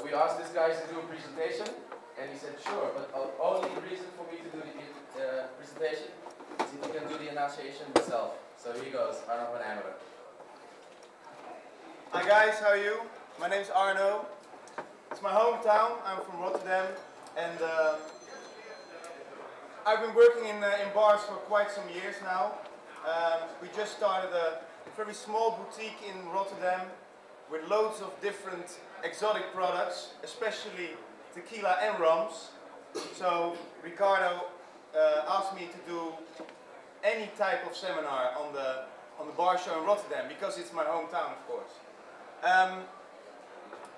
we asked this guy to do a presentation, and he said, sure, but the only reason for me to do the presentation is if he can do the enunciation himself. So here he goes, Arno van Eijmeren. Hi guys, how are you? My name's Arno. It's my hometown. I'm from Rotterdam, and I've been working in bars for quite some years now. We just started a very small boutique in Rotterdam with loads of different exotic products, especially tequila and rums. So Ricardo asked me to do any type of seminar on the bar show in Rotterdam, because it's my hometown, of course.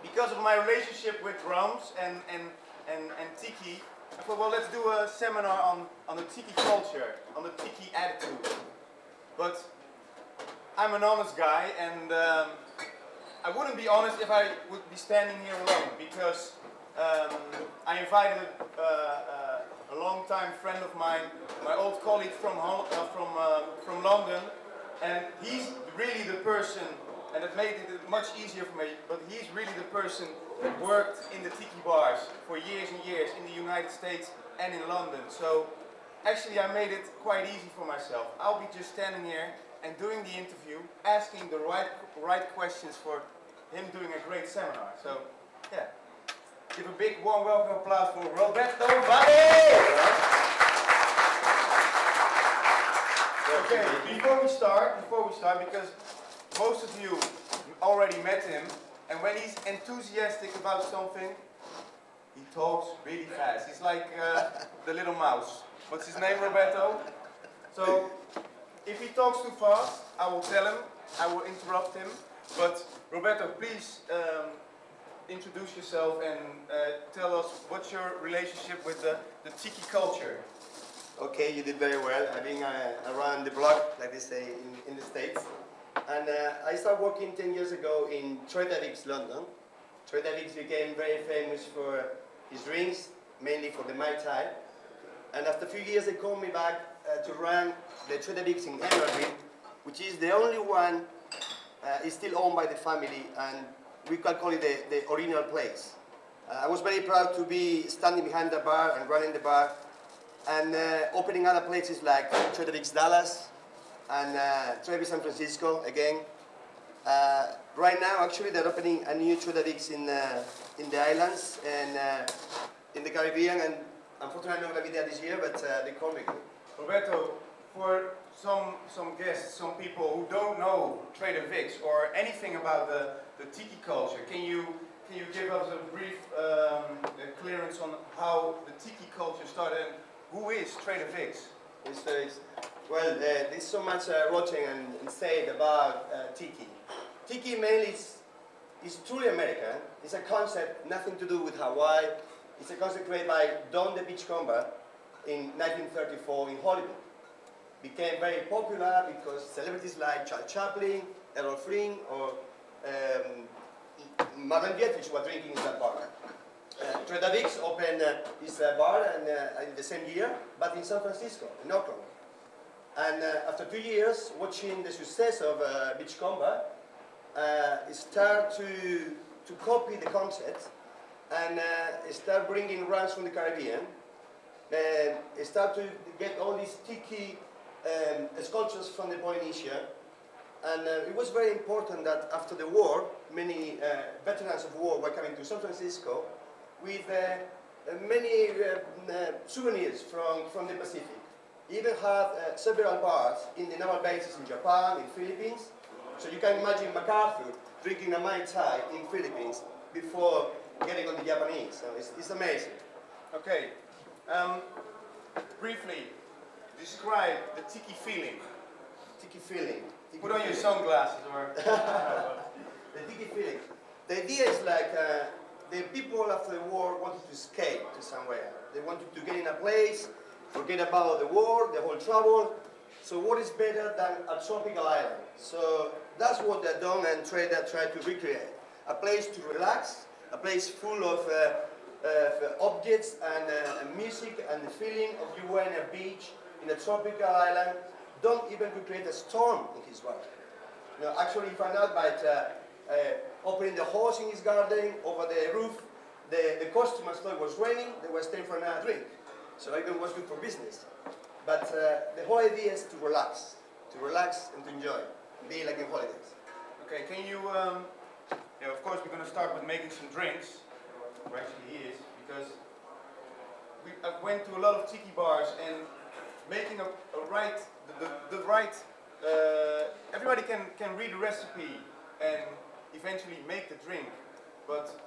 Because of my relationship with rums and tiki, I thought, well, let's do a seminar on the tiki culture, on the tiki attitude. But I'm an honest guy, and I wouldn't be honest if I would be standing here alone, because I invited a long-time friend of mine, my old colleague from London, and he's really the person, and it made it much easier for me, but he's really the person that worked in the tiki bars for years and years in the United States and in London. So actually I made it quite easy for myself. I'll be just standing here and doing the interview, asking the right questions for him doing a great seminar. So yeah, give a big warm welcome applause for Roberto Valle! Okay, before we start, because most of you already met him, and when he's enthusiastic about something, he talks really fast. He's like the little mouse. What's his name, Roberto? So, if he talks too fast, I will tell him, I will interrupt him. But Roberto, please introduce yourself and tell us what's your relationship with the tiki culture. Okay, you did very well. I've been around the block, like they say in the States. And I started working 10 years ago in Troyes, London. Troyes became very famous for his drinks, mainly for the Mai Tai. And after a few years, they called me back to run the Troyes in Eijmerens, which is the only one is still owned by the family, and we can call it the original place. I was very proud to be standing behind the bar and running the bar, and opening other places like Troyes Dallas, and Troyes San Francisco again. Right now, actually, they're opening a new Troyes in the islands and in the Caribbean. And unfortunately, I'm not going to be there this year, but they call me. Roberto, for some guests, some people who don't know Trader Vic's or anything about the tiki culture, can you give us a brief clearance on how the tiki culture started and who is Trader Vic's? Well, there's so much written and said about tiki. Tiki mainly is truly American. It's a concept, nothing to do with Hawaii. It's a concept created by Don the Beachcomber in 1934 in Hollywood. Became very popular because celebrities like Charles Chaplin, Errol Flynn, or Marlon Dietrich were drinking in that bar. Trader Vic's opened his bar in the same year, but in San Francisco, in Oakland. And after 2 years, watching the success of Beachcomber, start to copy the concept and start bringing runs from the Caribbean, and start to get all these tiki sculptures from the Polynesia. And it was very important that after the war, many veterans of war were coming to San Francisco with many souvenirs from the Pacific. Even had several bars in the naval bases in Japan, in Philippines. So you can imagine MacArthur drinking a Mai Tai in Philippines before getting on the Japanese. So it's amazing. Okay. Briefly, describe the tiki feeling. Tiki feeling. Put on your sunglasses or... The tiki feeling. The idea is like the people after the war wanted to escape to somewhere. They wanted to get in a place, forget about the war, the whole trouble. So what is better than a tropical island? So that's what they've done, and Trader tried to recreate. A place to relax, a place full of objects and music and the feeling of you were in a beach, in a tropical island. Don't even recreate a storm in his bar. You know, actually, you find out by opening the hose in his garden, over the roof. The customers thought it was raining, they were staying for another drink. So it was good for business. But the whole idea is to relax and to enjoy, be like in holidays. Okay, can you, yeah, of course we're going to start with making some drinks, or actually he is, because I went to a lot of tiki bars and making everybody can read the recipe and eventually make the drink, but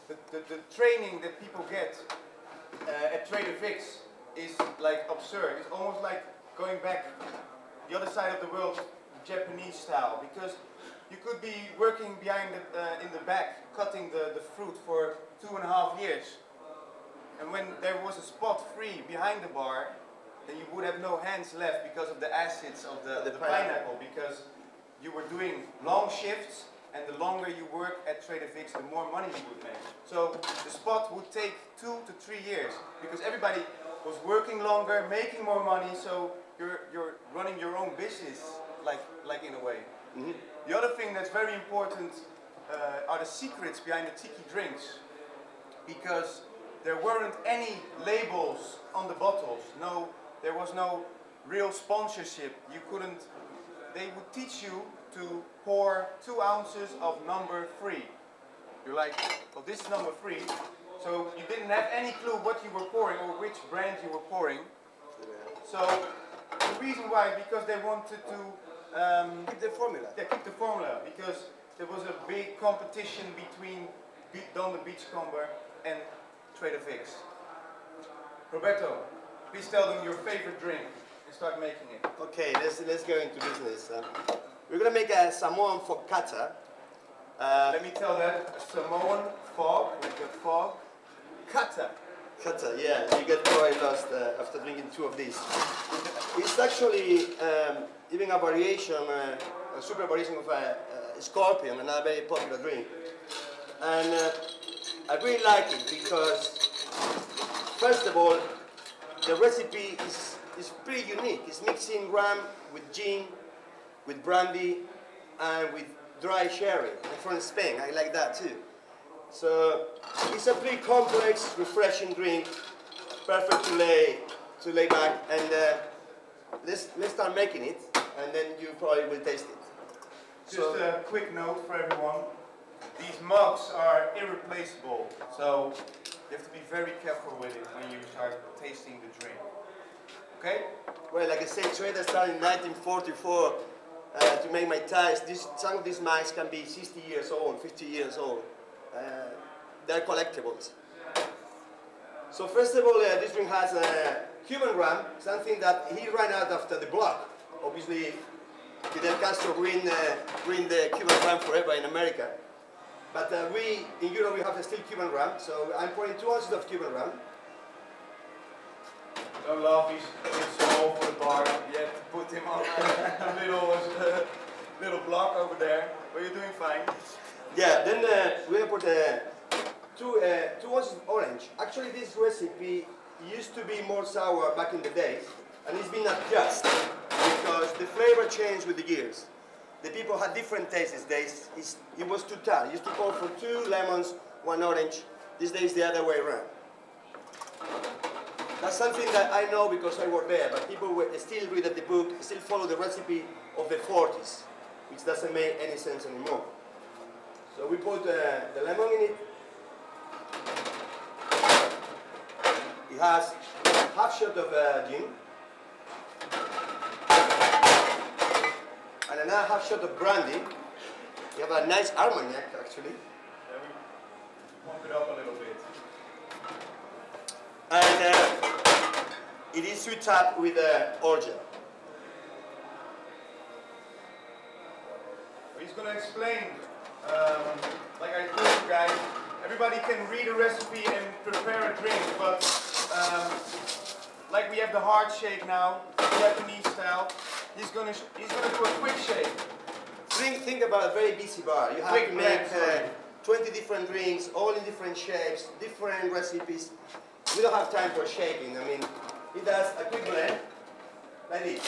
the training that people get at Trader Vic's is like absurd. It's almost like going back the other side of the world, Japanese style, because you could be working behind in the back, cutting the fruit for 2.5 years. And when there was a spot free behind the bar, then you would have no hands left because of the acids of the pineapple, because you were doing long shifts, and the longer you work at Trader Vic's, the more money you would make. So the spot would take 2 to 3 years, because everybody was working longer, making more money, so you're running your own business, like in a way. Mm-hmm. The other thing that's very important are the secrets behind the tiki drinks, because there weren't any labels on the bottles. No, there was no real sponsorship. You couldn't. They would teach you to pour 2 ounces of number 3. You're like, well, this is number 3. So you didn't have any clue what you were pouring or which brand you were pouring. So the reason why, because they wanted to Keep the formula. they keep the formula, because there was a big competition between Don the Beachcomber and Trader Vic's. Roberto, please tell them your favorite drink and start making it. Okay, let's go into business. We're gonna make a Samoan focaccia. Let me tell that, a Samoan fog, with the fog, kata. Kata, yeah, you get quite lost after drinking 2 of these. It's actually even a variation, a super variation of a scorpion, another very popular drink. And I really like it because, first of all, the recipe is pretty unique. It's mixing rum with gin, with brandy, and with dry sherry. I'm from Spain, I like that too. So it's a pretty complex, refreshing drink, perfect to lay back, and let's start making it, and then you probably will taste it. Just a quick note for everyone. These mugs are irreplaceable, so you have to be very careful with it when you start tasting the drink. Okay? Well, like I said, Trader started in 1944 to make my ties. Some of these mugs can be 60 years old, 50 years old. They're collectibles. So first of all, this drink has Cuban rum, something that he ran out after the block. Obviously, Fidel Castro ruined the Cuban rum forever in America. But we, in Europe, we have still Cuban rum, so I'm pouring 2 ounces of Cuban rum. Don't laugh, he's a bit small for the bar. You have to put him on a little block over there, but you're doing fine. Yeah, then we're going to put 2 ounces of orange. Actually, this recipe used to be more sour back in the days, and it's been adjusted because the flavor changed with the years. The people had different tastes. It was too tart. It used to call for 2 lemons, 1 orange. These days, the other way around. That's something that I know because I work there, but people still read the book, still follow the recipe of the 40s, which doesn't make any sense anymore. So we put the lemon in it. It has half shot of gin, and another half shot of brandy. We have a nice Armagnac actually. Yeah, we pump it up a little bit. And it is sweet up with orgeat. He's going to explain, like I told you guys, everybody can read a recipe and prepare a drink, but like we have the hard shake now, Japanese style, he's gonna do a quick shake. Think about a very busy bar. You have Quick to make blend, 20 different drinks, all in different shapes, different recipes. We don't have time for shaking. I mean, he does a quick blend like this.